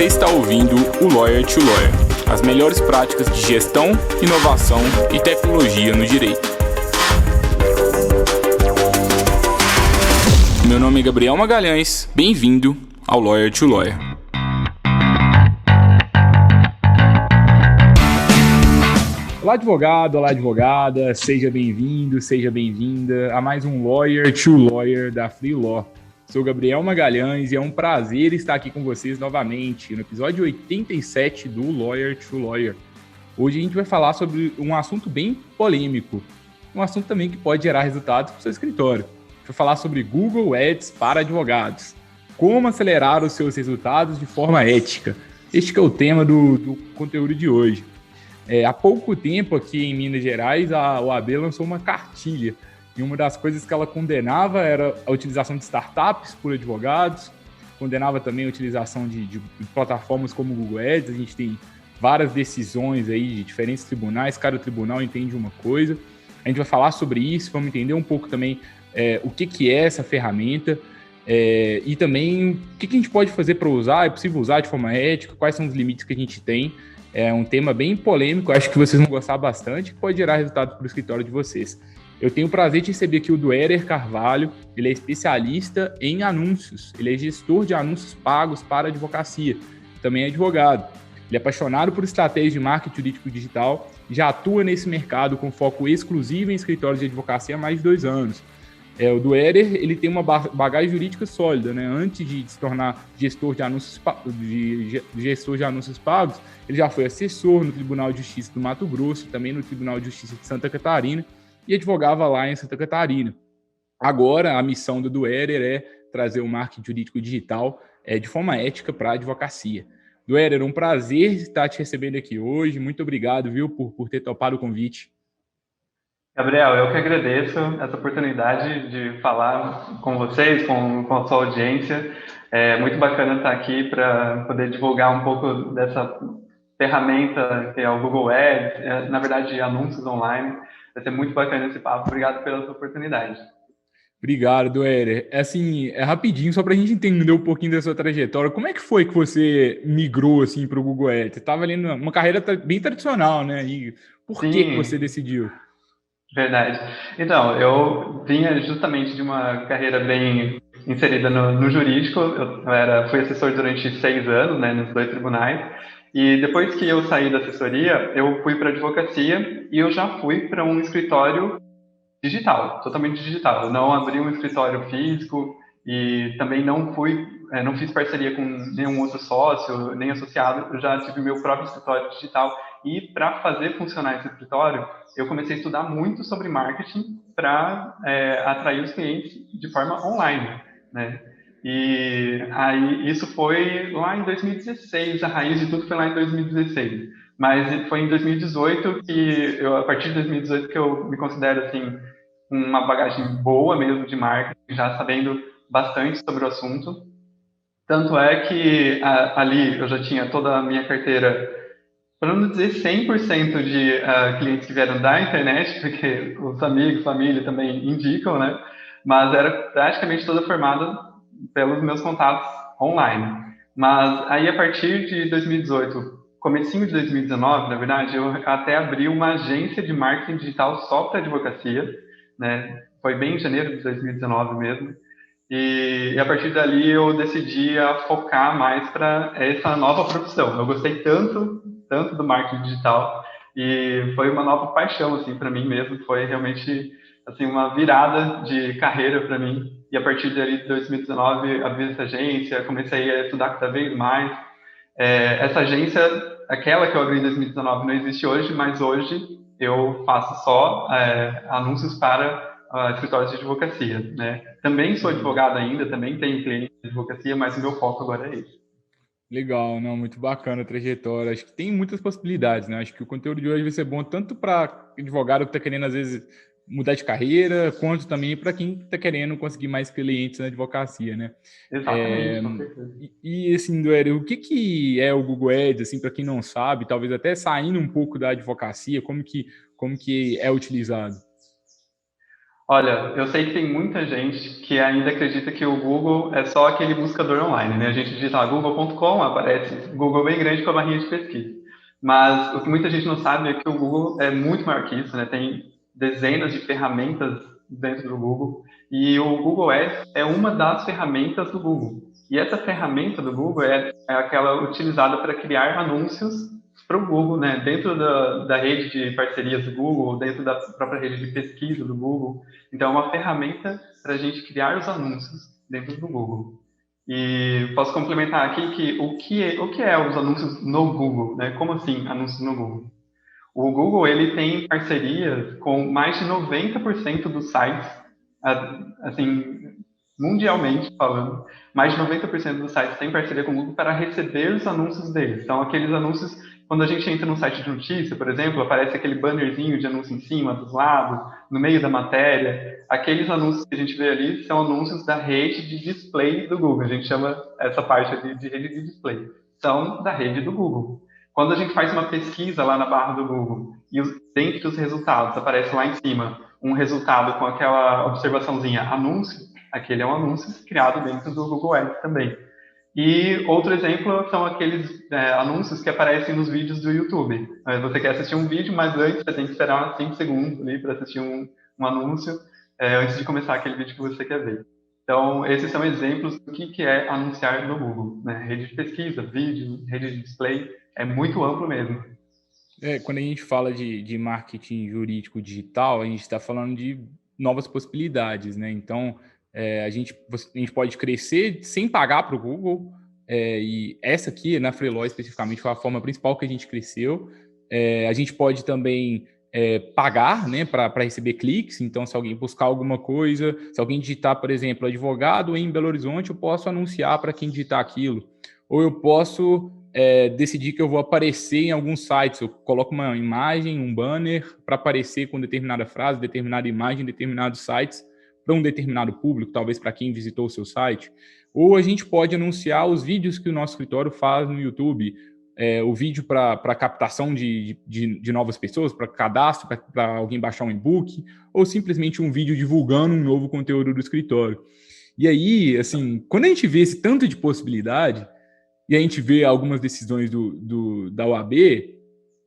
Você está ouvindo o Lawyer to Lawyer, as melhores práticas de gestão, inovação e tecnologia no direito. Meu nome é Gabriel Magalhães, bem-vindo ao Lawyer to Lawyer. Olá advogado, olá advogada, seja bem-vindo, seja bem-vinda a mais um Lawyer to Lawyer da Free Law. Sou Gabriel Magalhães e é um prazer estar aqui com vocês novamente no episódio 87 do Lawyer to Lawyer. Hoje a gente vai falar sobre um assunto bem polêmico, um assunto também que pode gerar resultados para o seu escritório. Vou falar sobre Google Ads para advogados. Como acelerar os seus resultados de forma ética. Este que é o tema do conteúdo de hoje. Há pouco tempo aqui em Minas Gerais, a OAB lançou uma cartilha. E uma das coisas que ela condenava era a utilização de startups por advogados, condenava também a utilização de plataformas como o Google Ads. A gente tem várias decisões aí de diferentes tribunais, cada tribunal entende uma coisa. A gente vai falar sobre isso, vamos entender um pouco também o que é essa ferramenta e também o que a gente pode fazer para usar, é possível usar de forma ética, quais são os limites que a gente tem. É um tema bem polêmico, acho que vocês vão gostar bastante, que pode gerar resultado para o escritório de vocês. Eu tenho o prazer de receber aqui o Duérer Carvalho, ele é especialista em anúncios, ele é gestor de anúncios pagos para advocacia, também é advogado. Ele é apaixonado por estratégias de marketing jurídico digital, já atua nesse mercado com foco exclusivo em escritórios de advocacia há mais de 2 anos. O Duérer, ele tem uma bagagem jurídica sólida, né? Antes de se tornar gestor de anúncios pagos, ele já foi assessor no Tribunal de Justiça do Mato Grosso, também no Tribunal de Justiça de Santa Catarina, e advogava lá em Santa Catarina. Agora, a missão do Duérer é trazer o marketing jurídico digital de forma ética para a advocacia. Duérer, um prazer estar te recebendo aqui hoje. Muito obrigado, viu, por ter topado o convite. Gabriel, eu que agradeço essa oportunidade de falar com vocês, com a sua audiência. É muito bacana estar aqui para poder divulgar um pouco dessa ferramenta que é o Google Ads, na verdade, anúncios online. Vai ser muito bacana esse papo. Obrigado pela sua oportunidade. Obrigado, Duérer. É rapidinho, só para a gente entender um pouquinho da sua trajetória. Como é que foi que você migrou assim, para o Google Ads? Você estava ali numa carreira bem tradicional, né? E por que você decidiu? Verdade. Então, eu vinha justamente de uma carreira bem inserida no jurídico. Eu fui assessor durante 6 anos, né, nos 2 tribunais. E depois que eu saí da assessoria, eu fui para a advocacia e eu já fui para um escritório digital, totalmente digital. Eu não abri um escritório físico e também não fiz parceria com nenhum outro sócio, nem associado. Eu já tive meu próprio escritório digital e para fazer funcionar esse escritório, eu comecei a estudar muito sobre marketing para atrair os clientes de forma online, né? E aí isso foi lá em 2016, a raiz de tudo foi lá em 2016. Mas foi em 2018 a partir de 2018 que eu me considero assim uma bagagem boa mesmo de marketing, já sabendo bastante sobre o assunto. Tanto é que ali eu já tinha toda a minha carteira, para não dizer 100% de clientes que vieram da internet, porque os amigos, família também indicam, né? Mas era praticamente toda formada pelos meus contatos online. Mas aí, a partir de 2018, comecinho de 2019, na verdade, eu até abri uma agência de marketing digital só para advocacia, né? Foi bem em janeiro de 2019 mesmo. E a partir dali eu decidi focar mais para essa nova profissão. Eu gostei tanto do marketing digital e foi uma nova paixão assim para mim mesmo. Foi realmente assim uma virada de carreira para mim. E a partir dali de 2019 abri essa agência, comecei a estudar cada vez mais. Essa agência, aquela que eu abri em 2019, não existe hoje, mas hoje eu faço só anúncios para escritórios de advocacia, né? Também sou advogado ainda, também tenho cliente de advocacia, mas o meu foco agora é esse. Legal, não, muito bacana a trajetória. Acho que tem muitas possibilidades, né? Acho que o conteúdo de hoje vai ser bom tanto para advogado que está querendo, às vezes, mudar de carreira, quanto também para quem está querendo conseguir mais clientes na advocacia, né? Exatamente, com certeza. Assim, Duério, o que é o Google Ads, assim, para quem não sabe, talvez até saindo um pouco da advocacia, como que é utilizado? Olha, eu sei que tem muita gente que ainda acredita que o Google é só aquele buscador online, né? A gente digita lá google.com, aparece Google bem grande com a barrinha de pesquisa. Mas o que muita gente não sabe é que o Google é muito maior que isso, né? Tem dezenas de ferramentas dentro do Google e o Google Ads é uma das ferramentas do Google. E essa ferramenta do Google é aquela utilizada para criar anúncios para o Google, né? Dentro da rede de parcerias do Google, dentro da própria rede de pesquisa do Google. Então, é uma ferramenta para a gente criar os anúncios dentro do Google. E posso complementar aqui que o que é os anúncios no Google, né? Como assim anúncios no Google? O Google ele tem parcerias com mais de 90% dos sites, assim, mundialmente falando, mais de 90% dos sites têm parceria com o Google para receber os anúncios deles. Então, aqueles anúncios, quando a gente entra no site de notícia, por exemplo, aparece aquele bannerzinho de anúncio em cima, dos lados, no meio da matéria. Aqueles anúncios que a gente vê ali são anúncios da rede de display do Google. A gente chama essa parte ali de rede de display. São da rede do Google. Quando a gente faz uma pesquisa lá na barra do Google e dentre os resultados aparece lá em cima um resultado com aquela observaçãozinha anúncio, aquele é um anúncio criado dentro do Google Ads também. E outro exemplo são aqueles anúncios que aparecem nos vídeos do YouTube. Você quer assistir um vídeo, mas antes você tem que esperar 5 segundos ali para assistir um anúncio antes de começar aquele vídeo que você quer ver. Então, esses são exemplos do que é anunciar no Google, né? Rede de pesquisa, vídeo, rede de display, é muito amplo mesmo. Quando a gente fala de marketing jurídico digital, a gente está falando de novas possibilidades, né? Então, a gente pode crescer sem pagar para o Google, e essa aqui, na Freeló especificamente, foi a forma principal que a gente cresceu. A gente pode também pagar, né, para receber cliques. Então, se alguém buscar alguma coisa, se alguém digitar, por exemplo, advogado em Belo Horizonte, eu posso anunciar para quem digitar aquilo. Ou eu posso decidir que eu vou aparecer em alguns sites. Eu coloco uma imagem, um banner para aparecer com determinada frase, determinada imagem, determinados sites para um determinado público, talvez para quem visitou o seu site. Ou a gente pode anunciar os vídeos que o nosso escritório faz no YouTube, o vídeo para captação de novas pessoas, para cadastro, para alguém baixar um e-book, ou simplesmente um vídeo divulgando um novo conteúdo do escritório. E aí, assim, quando a gente vê esse tanto de possibilidade, e a gente vê algumas decisões da OAB,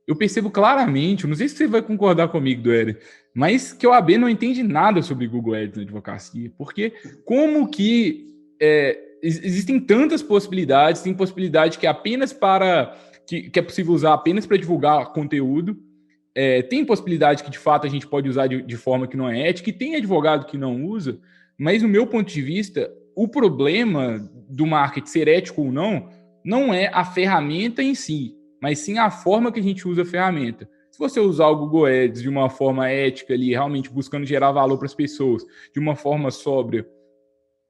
eu percebo claramente, não sei se você vai concordar comigo, Doéria, mas que a OAB não entende nada sobre Google Ads na advocacia, porque como que existem tantas possibilidades, tem possibilidade que é apenas que é possível usar apenas para divulgar conteúdo, tem possibilidade que de fato a gente pode usar de forma que não é ética, e tem advogado que não usa, mas no meu ponto de vista, o problema do marketing ser ético ou não é a ferramenta em si, mas sim a forma que a gente usa a ferramenta. Se você usar o Google Ads de uma forma ética ali, realmente buscando gerar valor para as pessoas, de uma forma sóbria,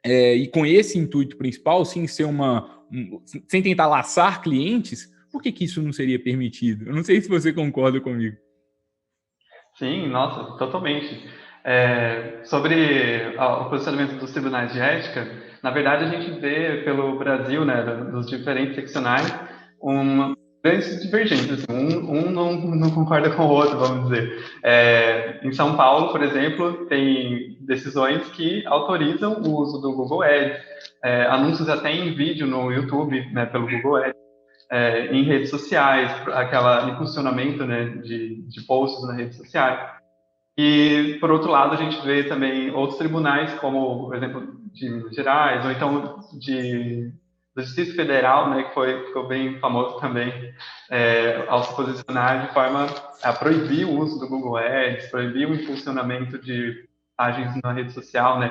e com esse intuito principal, sem ser sem tentar laçar clientes, por que isso não seria permitido? Eu não sei se você concorda comigo. Sim, nossa, totalmente. Sobre o posicionamento dos tribunais de ética, na verdade a gente vê pelo Brasil, né, dos diferentes seccionais, uma grandes divergências. Assim, um não concorda com o outro, vamos dizer. Em São Paulo, por exemplo, tem decisões que autorizam o uso do Google Ads, anúncios até em vídeo no YouTube, né, pelo Google Ads. Em redes sociais, aquele impulsionamento, né, de posts nas redes sociais. E, por outro lado, a gente vê também outros tribunais, como, por exemplo, de Minas Gerais, ou então do Distrito Federal, né, que ficou bem famoso também, ao se posicionar de forma a proibir o uso do Google Ads, proibir o impulsionamento de páginas na rede social, né,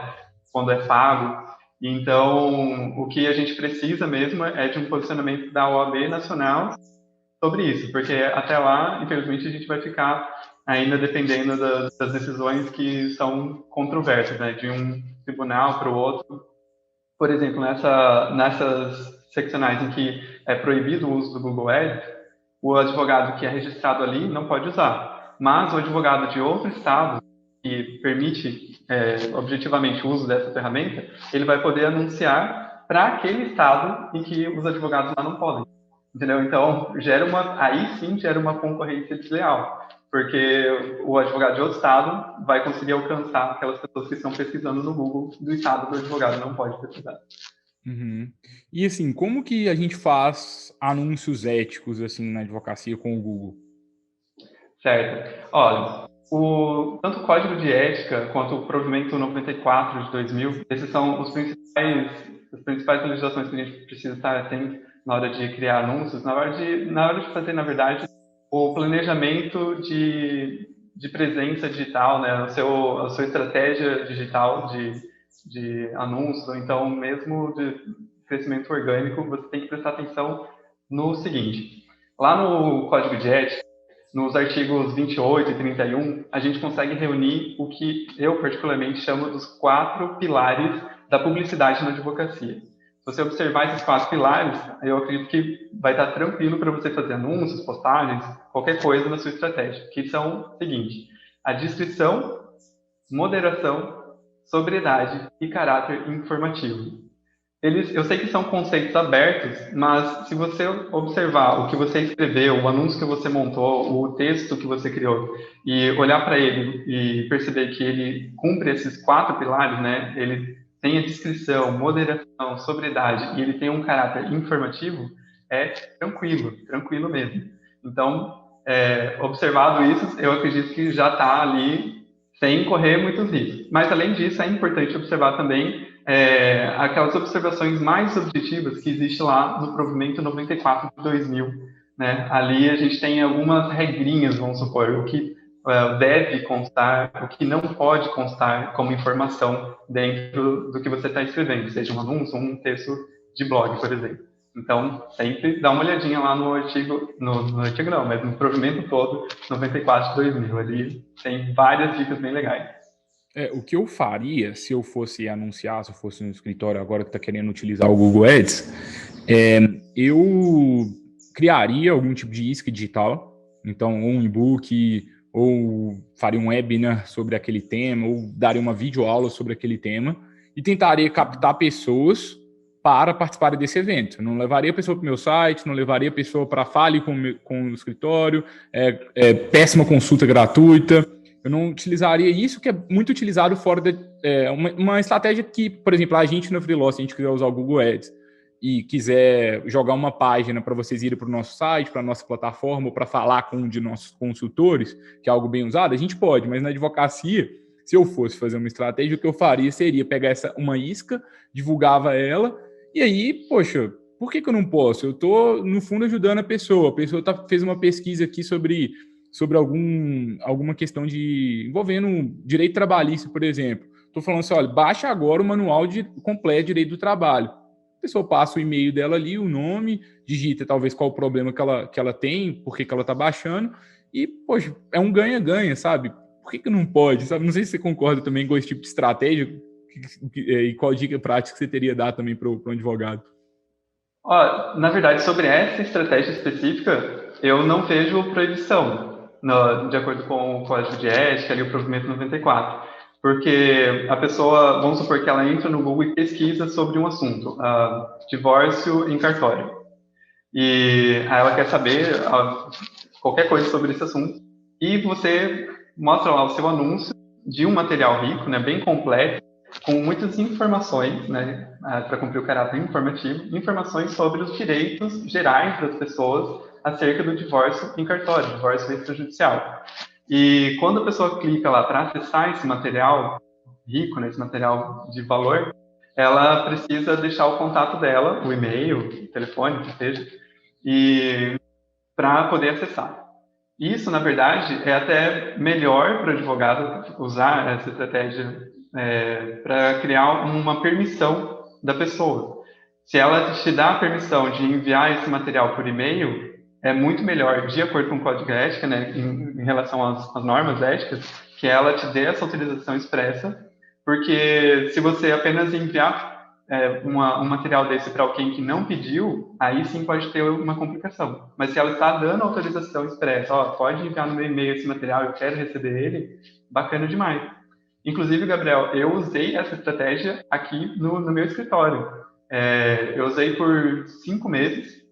quando é pago. Então, o que a gente precisa mesmo é de um posicionamento da OAB nacional sobre isso, porque até lá, infelizmente, a gente vai ficar ainda dependendo das decisões que são controversas, né, de um tribunal para o outro. Por exemplo, nessas seccionais em que é proibido o uso do Google Ads, o advogado que é registrado ali não pode usar, mas o advogado de outro estado que permite objetivamente o uso dessa ferramenta, ele vai poder anunciar para aquele estado em que os advogados lá não podem. Entendeu? Então, aí sim gera uma concorrência desleal, porque o advogado de outro estado vai conseguir alcançar aquelas pessoas que estão pesquisando no Google do estado que o advogado não pode pesquisar. Uhum. E assim, como que a gente faz anúncios éticos assim na advocacia com o Google? Certo. Olha, tanto o Código de Ética quanto o Provimento 94 de 2000, esses são as principais legislações que a gente precisa estar atento na hora de criar anúncios, na hora de fazer, na verdade, o planejamento de presença digital, né, a sua estratégia digital de anúncios, ou então mesmo de crescimento orgânico, você tem que prestar atenção no seguinte. Lá no Código de Ética, nos artigos 28 e 31, a gente consegue reunir o que eu particularmente chamo dos 4 pilares da publicidade na advocacia. Se você observar esses 4 pilares, eu acredito que vai estar tranquilo para você fazer anúncios, postagens, qualquer coisa na sua estratégia, que são o seguinte: a descrição, moderação, sobriedade e caráter informativo. Eu sei que são conceitos abertos, mas se você observar o que você escreveu, o anúncio que você montou, o texto que você criou, e olhar para ele e perceber que ele cumpre esses 4 pilares, né? Ele tem a descrição, moderação, sobriedade, e ele tem um caráter informativo, é tranquilo mesmo. Então, observado isso, eu acredito que já está ali sem correr muitos riscos. Mas, além disso, é importante observar também aquelas observações mais objetivas que existem lá no Provimento 94 de 2000. Né? Ali a gente tem algumas regrinhas, vamos supor, o que deve constar, o que não pode constar como informação dentro do que você está escrevendo, seja um anúncio, um texto de blog, por exemplo. Então, sempre dá uma olhadinha lá no artigo, no artigo não, mas no provimento todo, 94 de 2000. Ali tem várias dicas bem legais. O que eu faria se eu fosse anunciar, se eu fosse no escritório agora que está querendo utilizar o Google Ads, eu criaria algum tipo de isca digital, então ou um e-book, ou faria um webinar sobre aquele tema, ou daria uma videoaula sobre aquele tema, e tentaria captar pessoas para participarem desse evento. Não levaria a pessoa para o meu site, não levaria a pessoa para fale com o escritório, péssima consulta gratuita. Eu não utilizaria isso, que é muito utilizado fora de uma estratégia que, por exemplo, a gente no Freeló, se a gente quiser usar o Google Ads e quiser jogar uma página para vocês irem para o nosso site, para a nossa plataforma, ou para falar com um de nossos consultores, que é algo bem usado, a gente pode, mas na advocacia, se eu fosse fazer uma estratégia, o que eu faria seria pegar uma isca, divulgava ela, e aí, poxa, por que eu não posso? Eu estou, no fundo, ajudando a pessoa fez uma pesquisa aqui sobre alguma questão envolvendo direito trabalhista, por exemplo. Estou falando assim, olha, baixa agora o manual completo de direito do trabalho. A pessoa passa o e-mail dela ali, o nome, digita talvez qual o problema que ela tem, por que ela está baixando, e, poxa, é um ganha-ganha, sabe? Por que não pode, sabe? Não sei se você concorda também com esse tipo de estratégia e qual dica prática você teria dado também para um advogado. Na verdade, sobre essa estratégia específica, eu não vejo proibição. De acordo com o Código de Ética, ali o Provimento 94. Porque a pessoa, vamos supor que ela entra no Google e pesquisa sobre um assunto, divórcio em cartório. E aí ela quer saber qualquer coisa sobre esse assunto. E você mostra lá o seu anúncio de um material rico, né, bem completo, com muitas informações, né, para cumprir o caráter informativo, informações sobre os direitos gerais das pessoas acerca do divórcio em cartório, divórcio extrajudicial. E quando a pessoa clica lá para acessar esse material rico, né, esse material de valor, ela precisa deixar o contato dela, o e-mail, o telefone, que seja, e para poder acessar. Isso, na verdade, é até melhor para o advogado usar essa estratégia para criar uma permissão da pessoa. Se ela te dá a permissão de enviar esse material por e-mail, é muito melhor, de acordo com o Código de Ética, né, em relação às normas éticas, que ela te dê essa autorização expressa, porque se você apenas enviar um material desse para alguém que não pediu, aí sim pode ter uma complicação. Mas se ela está dando autorização expressa, pode enviar no meu e-mail esse material, eu quero receber ele, bacana demais. Inclusive, Gabriel, eu usei essa estratégia aqui no meu escritório. Eu usei por 5 meses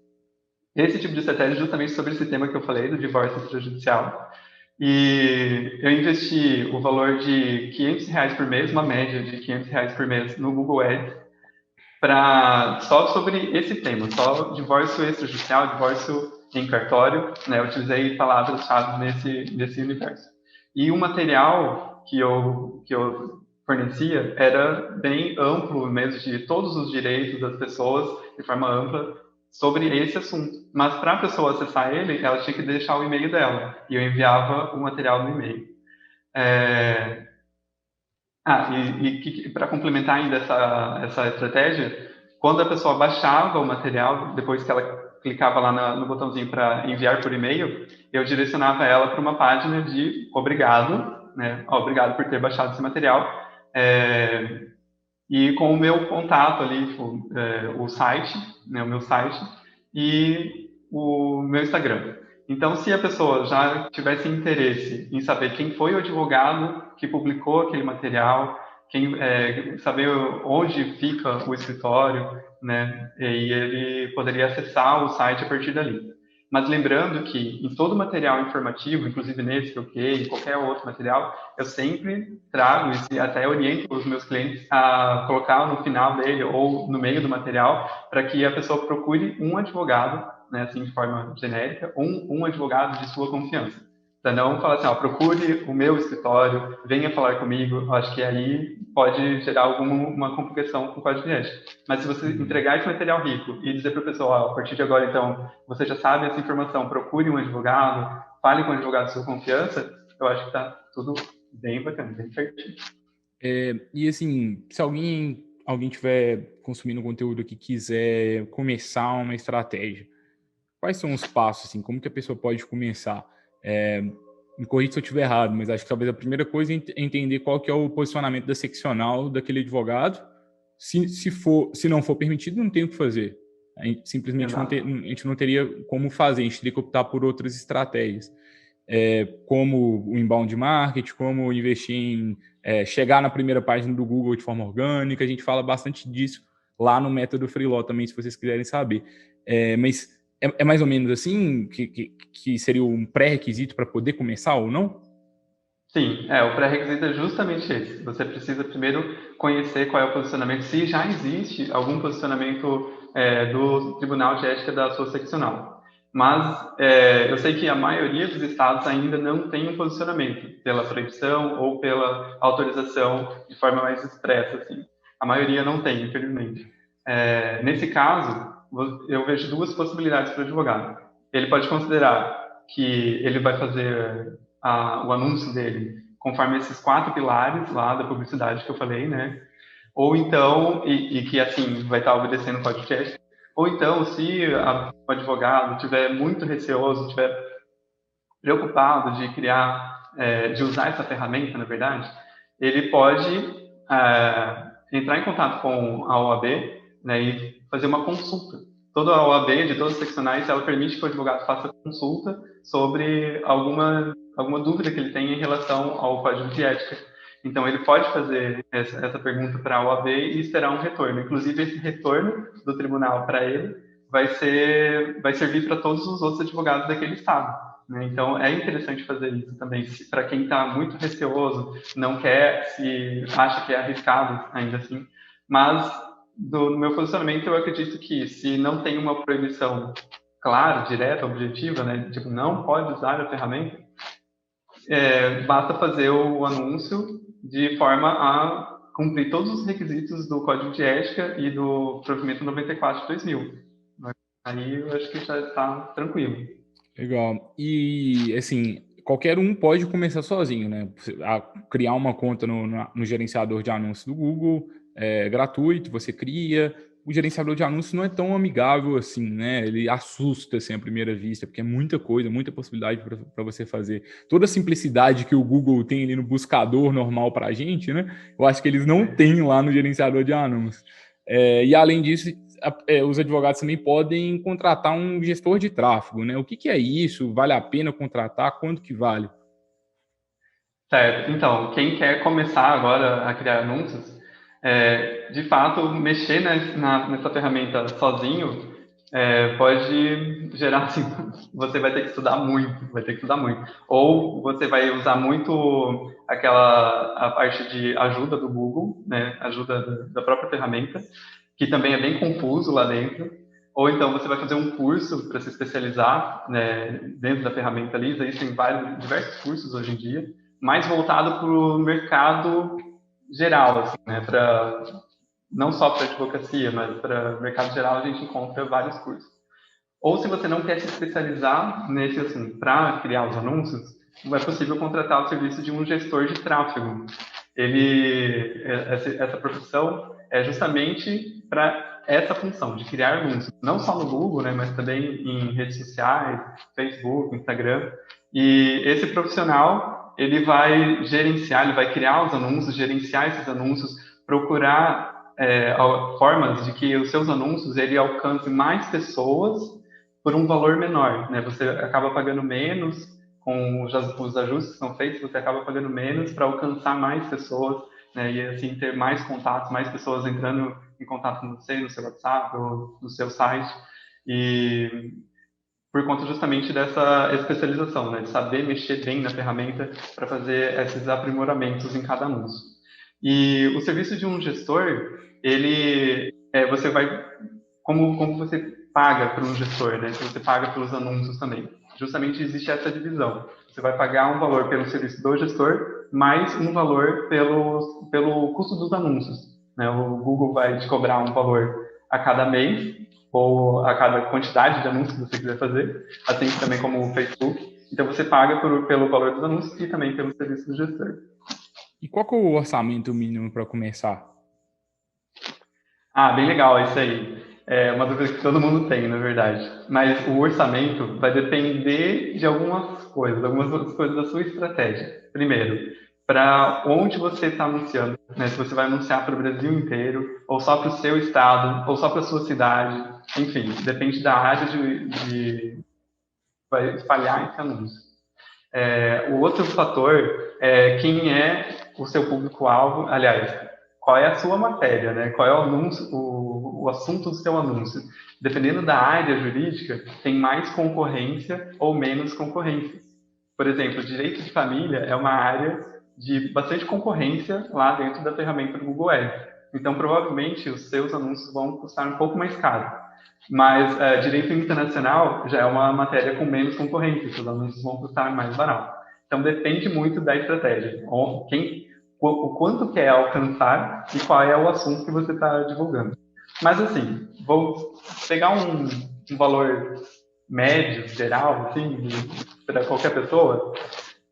esse tipo de estratégia justamente sobre esse tema que eu falei, do divórcio extrajudicial. E eu investi o valor de R$ 500 por mês, uma média de R$ 500 por mês no Google Ads, só sobre esse tema, só divórcio extrajudicial, divórcio em cartório, né? Eu utilizei palavras-chave nesse universo. E o material que eu fornecia era bem amplo mesmo, de todos os direitos das pessoas, de forma ampla, sobre esse assunto. Mas para a pessoa acessar ele, ela tinha que deixar o e-mail dela, e eu enviava o material no e-mail. É... e para complementar ainda essa estratégia, quando a pessoa baixava o material, depois que ela clicava lá no botãozinho para enviar por e-mail, eu direcionava ela para uma página de obrigado, né? Obrigado por ter baixado esse material, e com o meu contato ali, tipo, o site, né, o meu site e o meu Instagram. Então, se a pessoa já tivesse interesse em saber quem foi o advogado que publicou aquele material, saber onde fica o escritório, né, e ele poderia acessar o site a partir dali. Mas lembrando que em todo material informativo, inclusive nesse que eu criei, em qualquer outro material, eu sempre trago e até oriento os meus clientes a colocar no final dele ou no meio do material para que a pessoa procure um advogado, né, assim de forma genérica, um advogado de sua confiança. Para não falar assim, ó, procure o meu escritório, venha falar comigo. Eu acho que aí pode gerar alguma complicação com o código de ética. Mas se você entregar esse material rico e dizer para a pessoa, ó, a partir de agora, então, você já sabe essa informação, procure um advogado, fale com um advogado de sua confiança, eu acho que está tudo bem bacana, bem certinho. E assim, se alguém tiver consumindo conteúdo aqui quiser começar uma estratégia, quais são os passos, assim, como que a pessoa pode começar? Me corrija se eu estiver errado, mas acho que talvez a primeira coisa é entender qual que é o posicionamento da seccional daquele advogado. Se não for permitido, não tem o que fazer. A gente simplesmente a gente não teria como fazer, a gente teria que optar por outras estratégias. Como o inbound marketing, como investir em chegar na primeira página do Google de forma orgânica. A gente fala bastante disso lá no método Freeló também, se vocês quiserem saber. Mas é mais ou menos assim que seria um pré-requisito para poder começar ou não? Sim, o pré-requisito é justamente esse. Você precisa primeiro conhecer qual é o posicionamento, se já existe algum posicionamento do Tribunal de Ética da sua seccional. Mas eu sei que a maioria dos estados ainda não tem um posicionamento pela proibição ou pela autorização de forma mais expressa, assim. A maioria não tem, infelizmente. Nesse caso, eu vejo duas possibilidades para o advogado. Ele pode considerar que ele vai fazer o anúncio dele conforme esses 4 pilares lá da publicidade que eu falei, né? Ou então, e que assim vai estar obedecendo o código de ética. Ou então, se o advogado tiver muito receoso, tiver preocupado de de usar essa ferramenta, na verdade, ele pode entrar em contato com a OAB, né, e fazer uma consulta. Toda a OAB, de todas as seccionais, ela permite que o advogado faça consulta sobre alguma dúvida que ele tenha em relação ao código de ética. Então, ele pode fazer essa pergunta para a OAB e esperar um retorno. Inclusive, esse retorno do tribunal para ele vai servir para todos os outros advogados daquele estado. Né? Então, é interessante fazer isso também. Para quem está muito receoso, não quer, se acha que é arriscado ainda assim. Mas, no meu posicionamento, eu acredito que se não tem uma proibição clara, direta, objetiva, né? Tipo, não pode usar a ferramenta, basta fazer o anúncio de forma a cumprir todos os requisitos do Código de Ética e do Provimento 94 de 2000. Aí eu acho que já está tranquilo. Legal. E, assim, qualquer um pode começar sozinho, né? A criar uma conta no gerenciador de anúncios do Google, é gratuito, você cria. O gerenciador de anúncios não é tão amigável assim, né? Ele assusta, assim, à primeira vista, porque é muita coisa, muita possibilidade para você fazer. Toda a simplicidade que o Google tem ali no buscador normal para a gente, né? Eu acho que eles não têm lá no gerenciador de anúncios. E, além disso, os advogados também podem contratar um gestor de tráfego, né? O que é isso? Vale a pena contratar? Quanto que vale? Certo. Então, quem quer começar agora a criar anúncios, de fato, mexer nessa ferramenta sozinho pode gerar, assim, você vai ter que estudar muito, Ou você vai usar muito a parte de ajuda do Google, né? Ajuda da própria ferramenta, que também é bem confuso lá dentro. Ou então você vai fazer um curso para se especializar, né, dentro da ferramenta ali. Existem diversos cursos hoje em dia, mais voltado para o mercado geral, assim, né? Não só para advocacia, mas para o mercado geral a gente encontra vários cursos. Ou se você não quer se especializar nesse, assim, para criar os anúncios, é possível contratar o serviço de um gestor de tráfego. Essa profissão é justamente para essa função de criar anúncios, não só no Google, né, mas também em redes sociais, Facebook, Instagram. E esse profissional, ele vai gerenciar, ele vai criar os anúncios, gerenciar esses anúncios, procurar formas de que os seus anúncios ele alcance mais pessoas por um valor menor, né? Você acaba pagando menos com os ajustes que são feitos, você acaba pagando menos para alcançar mais pessoas, né? E assim ter mais contatos, mais pessoas entrando em contato com você no seu WhatsApp ou no seu site, e por conta justamente dessa especialização, né? De saber mexer bem na ferramenta para fazer esses aprimoramentos em cada anúncio. E o serviço de um gestor, você vai, como você paga para um gestor, né? Se você paga pelos anúncios também. Justamente existe essa divisão. Você vai pagar um valor pelo serviço do gestor, mais um valor pelo custo dos anúncios, né? O Google vai te cobrar um valor a cada mês, ou a cada quantidade de anúncios que você quiser fazer, assim também como o Facebook. Então você paga pelo valor dos anúncios e também pelo serviço do gestor. E qual que é o orçamento mínimo para começar? Bem legal isso aí. É uma dúvida que todo mundo tem, na verdade. Mas o orçamento vai depender de algumas coisas da sua estratégia. Primeiro, para onde você está anunciando, né? Se você vai anunciar para o Brasil inteiro, ou só para o seu estado, ou só para a sua cidade. Enfim, depende da área de vai espalhar esse anúncio. O outro fator é quem é o seu público-alvo, aliás, qual é a sua matéria, né? Qual é o anúncio, o assunto do seu anúncio. Dependendo da área jurídica, tem mais concorrência ou menos concorrência. Por exemplo, direito de família é uma área de bastante concorrência lá dentro da ferramenta do Google Ads. Então, provavelmente, os seus anúncios vão custar um pouco mais caro. Mas direito internacional já é uma matéria com menos concorrência, os anúncios vão custar mais barato. Então depende muito da estratégia, o quanto quer alcançar e qual é o assunto que você está divulgando. Mas assim, vou pegar um valor médio, geral, assim, para qualquer pessoa.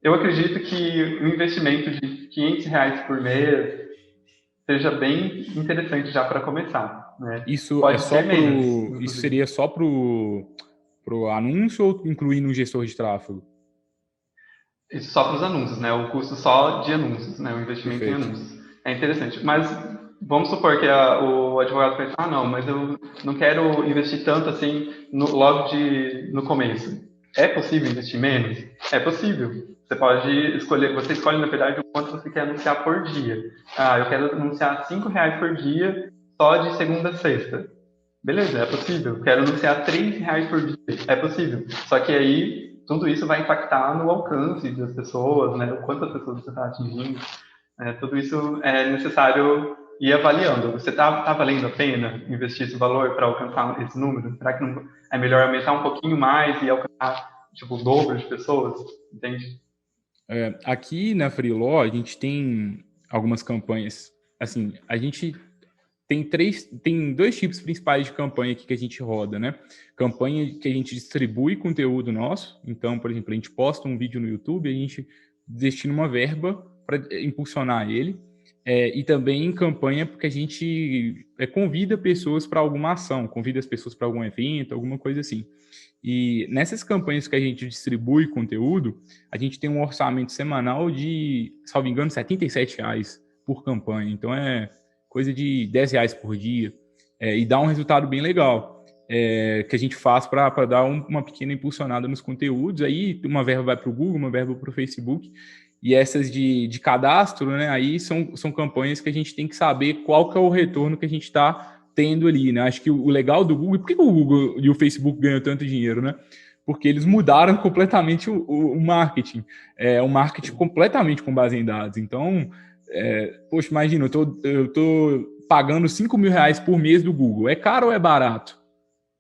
Eu acredito que o investimento de R$ 500 por mês seja bem interessante já para começar, né? Isso é Pode só ser menos, isso inclusive. seria só pro anúncio ou incluindo um gestor de tráfego? Isso só para os anúncios, né? O custo só de anúncios, né? O investimento em Perfeito. anúncios. É interessante. Mas vamos supor que o advogado pensa, não, mas eu não quero investir tanto assim no começo. É possível investir menos? É possível. Você escolhe, na verdade, o quanto você quer anunciar por dia. Eu quero anunciar R$ 5 por dia, só de segunda a sexta. Beleza, é possível. Quero anunciar R$ 3 por dia. É possível. Só que aí, tudo isso vai impactar no alcance das pessoas, né? O quanto as pessoas você está atingindo. Tudo isso é necessário ir avaliando. Você tá valendo a pena investir esse valor para alcançar esse número? Será que não é melhor aumentar um pouquinho mais e alcançar, tipo, o dobro de pessoas? Entende? Aqui na Freeló, a gente tem algumas campanhas. Assim, a gente tem dois tipos principais de campanha aqui que a gente roda, né? Campanha que a gente distribui conteúdo nosso. Então, por exemplo, a gente posta um vídeo no YouTube, a gente destina uma verba para impulsionar ele. E também campanha porque a gente convida pessoas para alguma ação, convida as pessoas para algum evento, alguma coisa assim. E nessas campanhas que a gente distribui conteúdo, a gente tem um orçamento semanal de, salvo engano, R$ 77 por campanha. Então é coisa de R$ 10 por dia. E dá um resultado bem legal. Que a gente faz para dar uma pequena impulsionada nos conteúdos. Aí uma verba vai para o Google, uma verba para o Facebook. E essas de cadastro, né? Aí são campanhas que a gente tem que saber qual que é o retorno que a gente está tendo ali, né? Acho que o legal do Google, por que o Google e o Facebook ganham tanto dinheiro, né? Porque eles mudaram completamente o marketing. É um marketing completamente com base em dados. Então, poxa, imagina, eu tô pagando 5 mil reais por mês do Google. É caro ou é barato?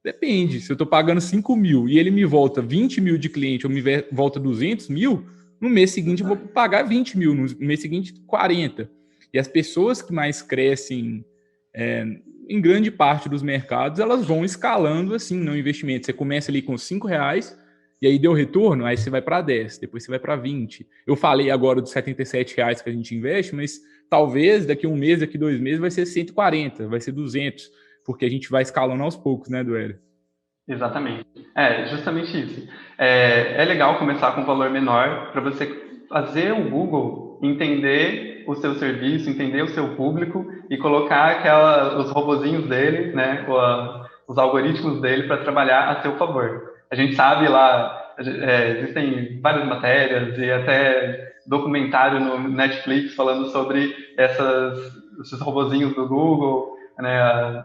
Depende. Se eu tô pagando 5 mil e ele me volta 20 mil de cliente ou me volta 200 mil, no mês seguinte eu vou pagar 20 mil, no mês seguinte 40. E as pessoas que mais crescem em grande parte dos mercados, elas vão escalando assim no investimento. Você começa ali com 5 reais e aí deu retorno, aí você vai para 10, depois você vai para 20. Eu falei agora dos 77 reais que a gente investe, mas talvez daqui um mês, daqui 2 meses vai ser 140, vai ser 200, porque a gente vai escalando aos poucos, né, Duélio? Exatamente. É, justamente isso. É legal começar com um valor menor para você fazer o Google entender o seu serviço, entender o seu público e colocar os robozinhos dele, né, os algoritmos dele para trabalhar a seu favor. A gente sabe lá, existem várias matérias e até documentário no Netflix falando sobre esses robozinhos do Google, né,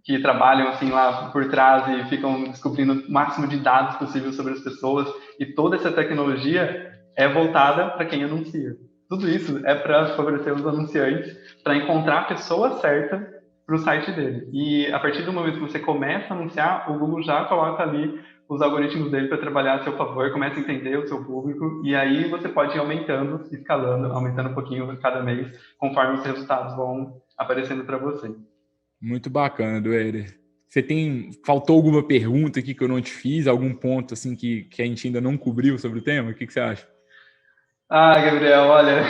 que trabalham assim lá por trás e ficam descobrindo o máximo de dados possível sobre as pessoas, e toda essa tecnologia é voltada para quem anuncia. Tudo isso é para favorecer os anunciantes, para encontrar a pessoa certa para o site dele. E a partir do momento que você começa a anunciar, o Google já coloca ali os algoritmos dele para trabalhar a seu favor, começa a entender o seu público, e aí você pode ir aumentando, escalando, aumentando um pouquinho cada mês, conforme os resultados vão aparecendo para você. Muito bacana, Duéder. Faltou alguma pergunta aqui que eu não te fiz? Algum ponto assim que a gente ainda não cobriu sobre o tema? O que você acha? Ah, Gabriel, olha,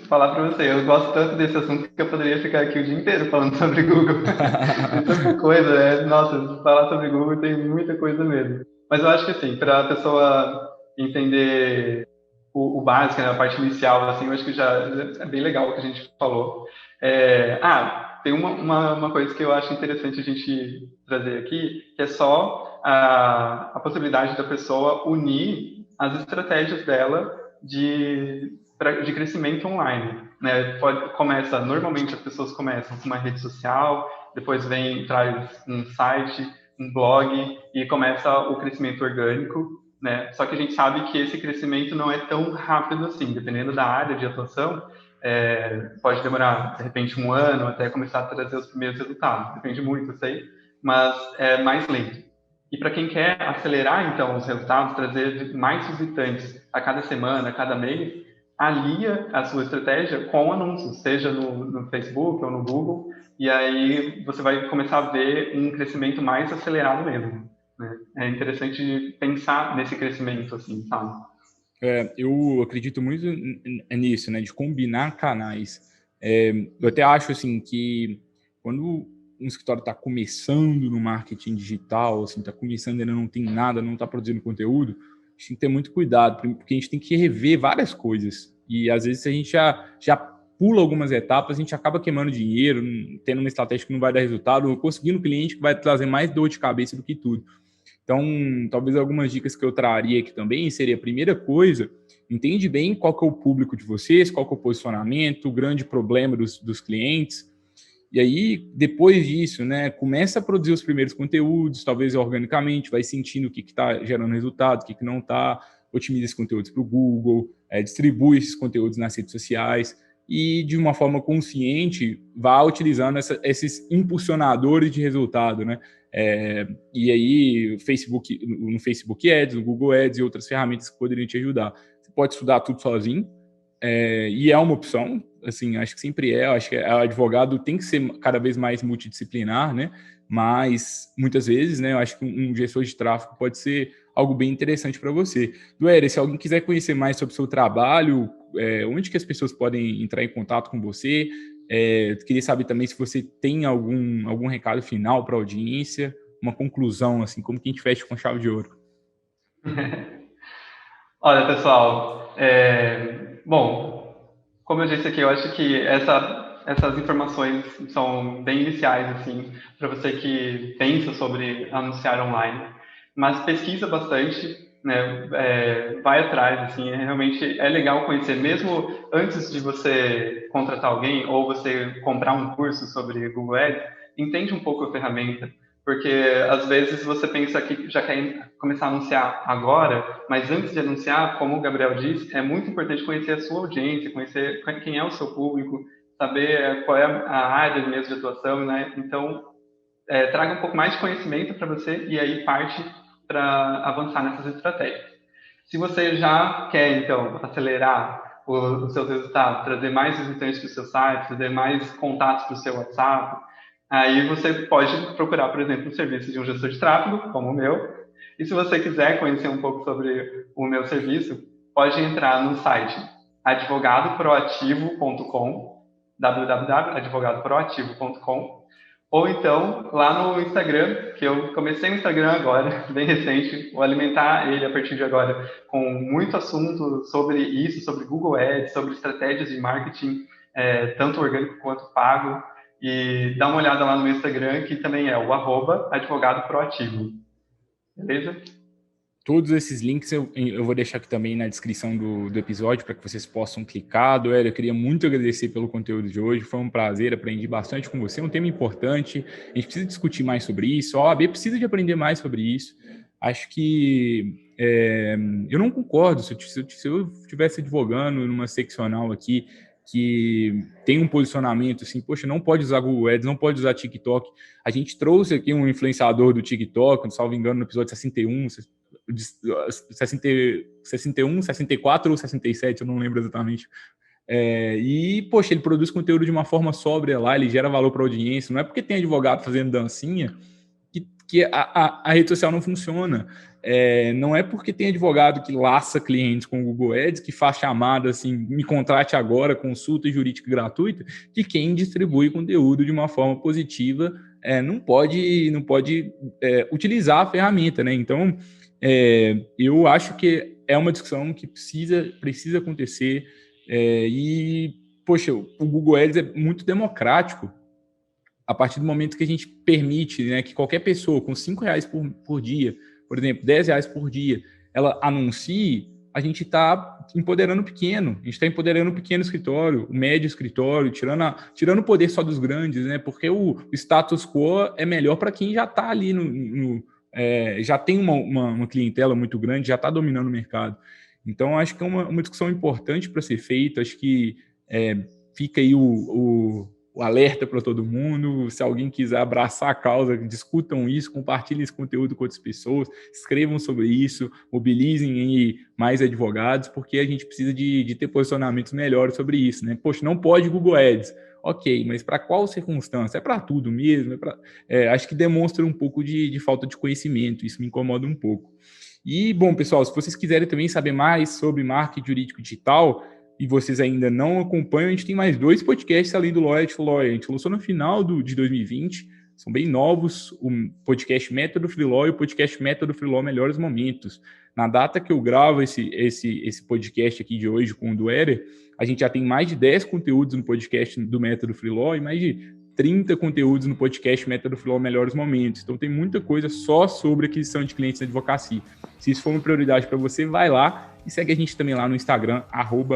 falar para você, eu gosto tanto desse assunto que eu poderia ficar aqui o dia inteiro falando sobre Google. Tem tanta coisa, nossa, falar sobre Google tem muita coisa mesmo. Mas eu acho que assim, para a pessoa entender o básico, né, a parte inicial, assim, eu acho que já é bem legal o que a gente falou. Tem uma coisa que eu acho interessante a gente trazer aqui, que é só a possibilidade da pessoa unir as estratégias dela de crescimento online, né? Normalmente as pessoas começam com uma rede social, depois traz um site, um blog e começa o crescimento orgânico, né? Só que a gente sabe que esse crescimento não é tão rápido assim, dependendo da área de atuação, pode demorar de repente um ano até começar a trazer os primeiros resultados. Depende muito, eu sei, mas é mais lento. E para quem quer acelerar, então, os resultados, trazer mais visitantes a cada semana, a cada mês, alia a sua estratégia com anúncios, seja no Facebook ou no Google, e aí você vai começar a ver um crescimento mais acelerado mesmo, né? É interessante pensar nesse crescimento, assim, sabe? Eu acredito muito nisso, né, de combinar canais. Eu até acho assim que quando um escritório está começando no marketing digital, assim, está começando, ainda não tem nada, não está produzindo conteúdo, a gente tem que ter muito cuidado, porque a gente tem que rever várias coisas. E às vezes, se a gente já pula algumas etapas, a gente acaba queimando dinheiro, tendo uma estratégia que não vai dar resultado, ou conseguindo um cliente que vai trazer mais dor de cabeça do que tudo. Então, talvez algumas dicas que eu traria aqui também seria a primeira coisa, entende bem qual que é o público de vocês, qual que é o posicionamento, o grande problema dos clientes. E aí, depois disso, né, começa a produzir os primeiros conteúdos, talvez organicamente, vai sentindo o que está gerando resultado, o que não está, otimiza esses conteúdos para o Google, distribui esses conteúdos nas redes sociais e, de uma forma consciente, vá utilizando esses impulsionadores de resultado, né? E aí, no Facebook Ads, no Google Ads e outras ferramentas que poderiam te ajudar. Você pode estudar tudo sozinho, e é uma opção, assim, acho que sempre acho que o advogado tem que ser cada vez mais multidisciplinar, né? Mas muitas vezes, né, eu acho que um gestor de tráfego pode ser algo bem interessante para você. Duéria, se alguém quiser conhecer mais sobre o seu trabalho, onde que as pessoas podem entrar em contato com você? Queria saber também se você tem algum recado final para a audiência, uma conclusão, assim, como que a gente fecha com chave de ouro. Olha, pessoal, bom, como eu disse aqui, eu acho que essas informações são bem iniciais, assim, para você que pensa sobre anunciar online, mas pesquisa bastante, né, vai atrás, assim, realmente é legal conhecer, mesmo antes de você contratar alguém ou você comprar um curso sobre Google Ads, entende um pouco a ferramenta, porque às vezes você pensa que já quer começar a anunciar agora, mas antes de anunciar, como o Gabriel disse, é muito importante conhecer a sua audiência, conhecer quem é o seu público, saber qual é a área mesmo de atuação, né? Então, traga um pouco mais de conhecimento para você e aí parte para avançar nessas estratégias. Se você já quer, então, acelerar os seus resultados, trazer mais visitantes para o seu site, trazer mais contatos para o seu WhatsApp, aí você pode procurar, por exemplo, o serviço de um gestor de tráfego, como o meu. E se você quiser conhecer um pouco sobre o meu serviço, pode entrar no site advogadoproativo.com, www.advogadoproativo.com, ou então lá no Instagram, que eu comecei no Instagram agora, bem recente, vou alimentar ele a partir de agora com muito assunto sobre isso, sobre Google Ads, sobre estratégias de marketing, tanto orgânico quanto pago, e dá uma olhada lá no meu Instagram, que também é o @advogadoproativo. Beleza? Todos esses links eu vou deixar aqui também na descrição do episódio para que vocês possam clicar. Doélio, eu queria muito agradecer pelo conteúdo de hoje, foi um prazer, aprendi bastante com você, é um tema importante, a gente precisa discutir mais sobre isso, a OAB precisa de aprender mais sobre isso. Acho que eu não concordo, se eu estivesse advogando numa seccional aqui, que tem um posicionamento assim, poxa, não pode usar Google Ads, não pode usar TikTok. A gente trouxe aqui um influenciador do TikTok, não salvo engano, no episódio 61, 61, 64 ou 67, eu não lembro exatamente. E, poxa, ele produz conteúdo de uma forma sóbria lá, ele gera valor para a audiência. Não é porque tem advogado fazendo dancinha que a rede social não funciona. Não é porque tem advogado que laça clientes com o Google Ads, que faz chamada assim, me contrate agora, consulta jurídica gratuita, que quem distribui conteúdo de uma forma positiva não pode utilizar a ferramenta, né? Então, eu acho que é uma discussão que precisa acontecer, e, poxa, o Google Ads é muito democrático a partir do momento que a gente permite, né, que qualquer pessoa com R$5 por dia, por exemplo, R$10 por dia, ela anuncie. A gente está empoderando o pequeno, a gente está empoderando o pequeno escritório, o médio escritório, tirando o poder só dos grandes, né? Porque o status quo é melhor para quem já está ali já tem uma clientela muito grande, já está dominando o mercado. Então, acho que é uma discussão importante para ser feita. Acho que fica aí o alerta para todo mundo. Se alguém quiser abraçar a causa, discutam isso, compartilhem esse conteúdo com outras pessoas, escrevam sobre isso, mobilizem aí mais advogados, porque a gente precisa de ter posicionamentos melhores sobre isso, né? Poxa, não pode Google Ads. Ok, mas para qual circunstância? É para tudo mesmo? Acho que demonstra um pouco de falta de conhecimento, isso me incomoda um pouco. E, bom, pessoal, se vocês quiserem também saber mais sobre marketing jurídico digital e vocês ainda não acompanham, a gente tem mais 2 podcasts além do Lawyer to Lawyer. A gente lançou no final de 2020, são bem novos, o podcast Método Free Law e o podcast Método Free Law Melhores Momentos. Na data que eu gravo esse podcast aqui de hoje com o Duerer, a gente já tem mais de 10 conteúdos no podcast do Método Free Law e mais de 30 conteúdos no podcast Método Free Law Melhores Momentos. Então tem muita coisa só sobre aquisição de clientes na advocacia. Se isso for uma prioridade para você, vai lá e segue a gente também lá no Instagram,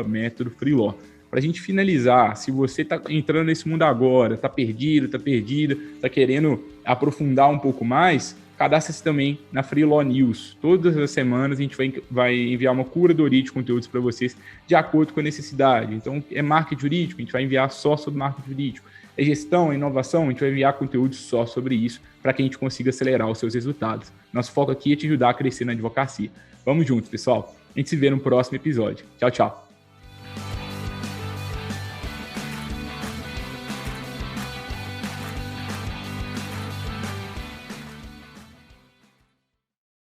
@MétodoFreeLaw. Para a gente finalizar, se você está entrando nesse mundo agora, está perdido, está querendo aprofundar um pouco mais, cadastre-se também na Free Law News. Todas as semanas a gente vai enviar uma curadoria de conteúdos para vocês de acordo com a necessidade. Então, é marketing jurídico, a gente vai enviar só sobre marketing jurídico. É gestão, é inovação, a gente vai enviar conteúdo só sobre isso para que a gente consiga acelerar os seus resultados. Nosso foco aqui é te ajudar a crescer na advocacia. Vamos juntos, pessoal. A gente se vê no próximo episódio. Tchau, tchau.